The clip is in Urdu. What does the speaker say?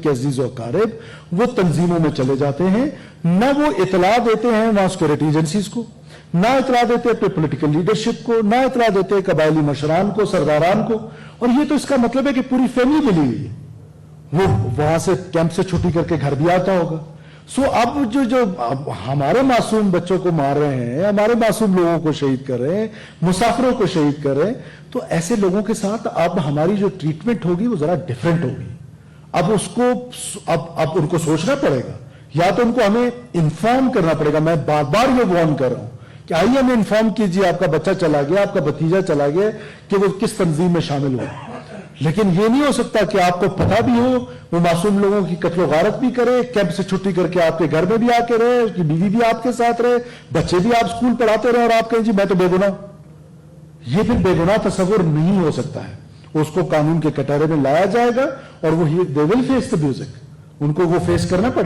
کے عزیز و اقارب وہ تنظیموں میں چلے جاتے ہیں، نہ وہ اطلاع دیتے ہیں وہاں سیکورٹی ایجنسیز کو، نہ اطلاع دیتے ہیں پولیٹیکل لیڈرشپ کو، نہ اطلاع دیتے ہیں قبائلی مشران کو، سرداران کو. اور یہ تو اس کا مطلب ہے کہ پوری فیملی ملی ہوئی ہے، وہ وہاں سے کیمپ سے چھٹی کر کے گھر بھی آتا ہوگا. اب جو ہمارے معصوم بچوں کو مار رہے ہیں، ہمارے معصوم لوگوں کو شہید کر رہے ہیں، مسافروں کو شہید کر رہے ہیں، تو ایسے لوگوں کے ساتھ اب ہماری جو ٹریٹمنٹ ہوگی وہ ذرا ڈیفرنٹ ہوگی. اب ان کو سوچنا پڑے گا، یا تو ان کو ہمیں انفارم کرنا پڑے گا. میں بار بار یہ وارن کر رہا ہوں کہ آئیے ہمیں انفارم کیجئے، آپ کا بچہ چلا گیا، آپ کا بھتیجا چلا گیا، کہ وہ کس تنظیم میں شامل ہوا. لیکن یہ نہیں ہو سکتا کہ آپ کو پتہ بھی ہو، وہ معصوم لوگوں کی قتل و غارت بھی کرے، کیمپ سے چھٹی کر کے آپ کے گھر میں بھی آ کے رہے، اس کی بیوی بھی آپ کے ساتھ رہے، بچے بھی آپ سکول پڑھاتے رہے، اور آپ کہیں جی میں تو بے گناہ. یہ پھر بے گناہ تصور نہیں ہو سکتا ہے. اس کو قانون کے کٹہرے میں لایا جائے گا، اور وہ دے ول فیس دی میوزک، ان کو وہ فیس کرنا پڑے.